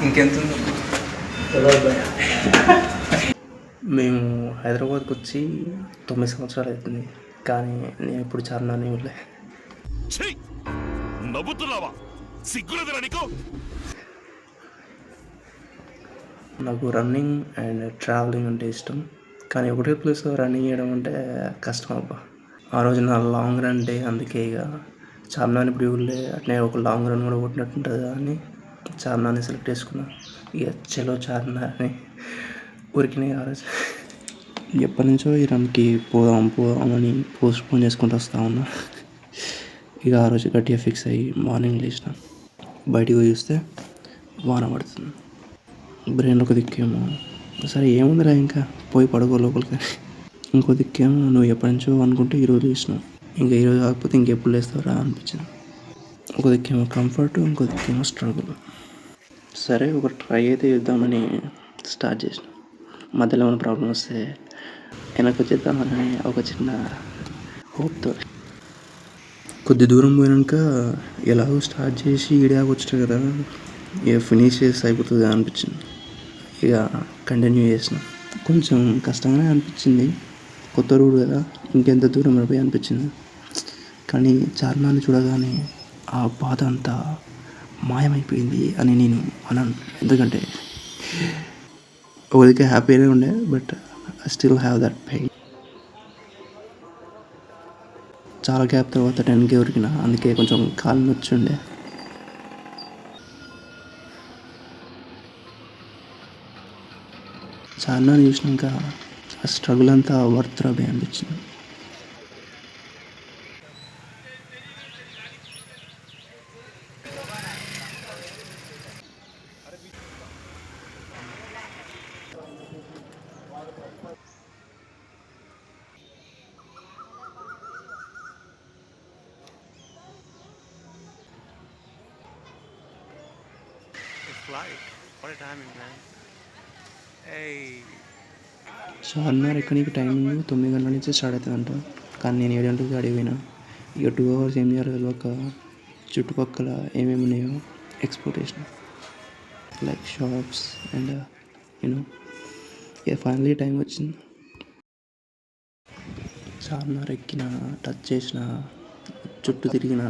ఇంకెంత ఉంది? మేము హైదరాబాద్కి వచ్చి 9 సంవత్సరాలు అవుతుంది, కానీ నేను ఇప్పుడు చార్మినార్ని ఊళ్ళే. నవ్వుతున్నావా? సిగ్గులేదురా నీకు? నాకు రన్నింగ్ అండ్ ట్రావెలింగ్ అంటే ఇష్టం, కానీ ఒకటే ప్లేస్ రన్నింగ్ చేయడం అంటే కష్టం అబ్బా. ఆ రోజు నా లాంగ్ రన్ డే, అందుకే ఇక చార్మినార్ని ఇప్పుడు ఊళ్ళే అట్నే ఒక లాంగ్ రన్ కూడా కొట్టినట్టుంటుంది అని చార్మినార్ని సెలెక్ట్ చేసుకున్నాను. ఇక చలో చార్మినార్ అని ఊరికినాయి ఆ రోజు. ఎప్పటి నుంచో ఈ రన్కి పోదాం అని పోస్ట్పోన్ చేసుకుంటూ వస్తూ ఉన్నా. ఇక ఆ రోజు గట్టిగా ఫిక్స్ అయ్యి మార్నింగ్ లేచిన, బయటికి పోయి చూస్తే వాన పడుతుంది. బ్రెయిన్లో ఒక దిక్కేమో సరే ఏముందిరా ఇంకా పోయి పడుకో లోపలికి, ఇంకో దిక్కేమో నువ్వు ఎప్పటి నుంచో అనుకుంటే ఈరోజు లేచినావు, ఇంకా ఈరోజు కాకపోతే ఇంకెప్పుడు లేస్తావురా అనిపించింది. ఒక దిక్కేమో కంఫర్ట్, ఇంకో దిక్కేమో స్ట్రగుల్. సరే ఒక ట్రై అయితే చేద్దామని స్టార్ట్ చేసిన. మధ్యలో ఏమైనా ప్రాబ్లం వస్తే వెనక్కి వచ్చేద్దామని ఒక చిన్న హోప్తో కొద్ది దూరం పోయాక ఎలాగో స్టార్ట్ చేసి ఈడియాకి వచ్చా కదా, ఇక ఫినిష్ చేసి అయిపోతుంది అనిపించింది. ఇక కంటిన్యూ చేసిన. కొంచెం కష్టంగానే అనిపించింది, కొత్త రూట్ కదా, ఇంకెంత దూరం పడిపోయి అనిపించింది. కానీ చార్మినార్ని చూడగానే ఆ బాధ అంతా మాయమైపోయింది అని నేను అన్నాను. ఎందుకంటే ఒకదికే హ్యాపీగానే ఉండే, but I still have that pain. చాలా గ్యాప్ తర్వాత 10K ఉరికిన, అందుకే కొంచెం కాలు నొచ్చి ఉండే. చార్మినార్ చూసినాక ఆ స్ట్రగుల్ అంతా వర్త్ రాబే అనిపించింది. చార్మినార్ ఎక్కడికి టైమింగ్ 9 గంటల నుంచి స్టార్ట్ అవుతుందంట, కానీ నేను 7 గంటలకు అడిగిపోయినా. ఇక 2 hours ఏం చేయాలో తెలియక చుట్టుపక్కల ఏమేమి ఉన్నాయో ఎక్స్ప్లోర్ చేసిన, లైక్ షాప్స్ అండ్ యూనో. ఇక ఫైనలీ టైం వచ్చింది. చార్మినార్ ఎక్కిన, టచ్ చేసిన, చుట్టూ తిరిగిన.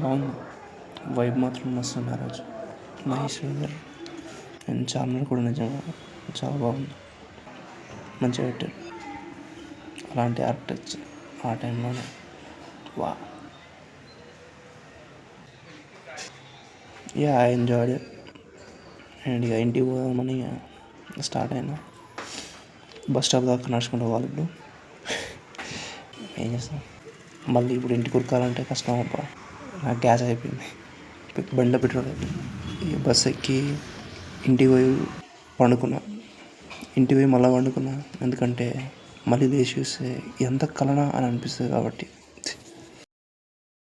బాగుంది, వైబ్ మాత్రం మస్తు ఉంది ఆ రోజు. నైస్ వెదర్ అండ్ చార్మినార్ కూడా నిజంగా చాలా బాగుంది, మంచిగా పెట్టారు. అలాంటి ఆర్ట్ టచ్ ఆ టైంలోనే వా. Yeah I enjoyed it. And ఇక ఇంటికి పోదామని స్టార్ట్ అయినా. బస్ స్టాప్ దాకా నడుచుకుంటూ పోవాలి ఇప్పుడు. ఏం చేస్తాం, మళ్ళీ ఇప్పుడు ఇంటికి ఉరకాలంటే కష్టం అబ్బ. నాకు గ్యాస్ అయిపోయింది, బండిలో పెట్రోల్ అయిపోయింది. ఇక బస్ ఎక్కి ఇంటికి పోయి పండుకున్నా. ఇంటికి పోయి మళ్ళీ వండుకున్నా, ఎందుకంటే మళ్ళీ లేచి చూస్తే ఎంత కలనా అని అనిపిస్తుంది కాబట్టి.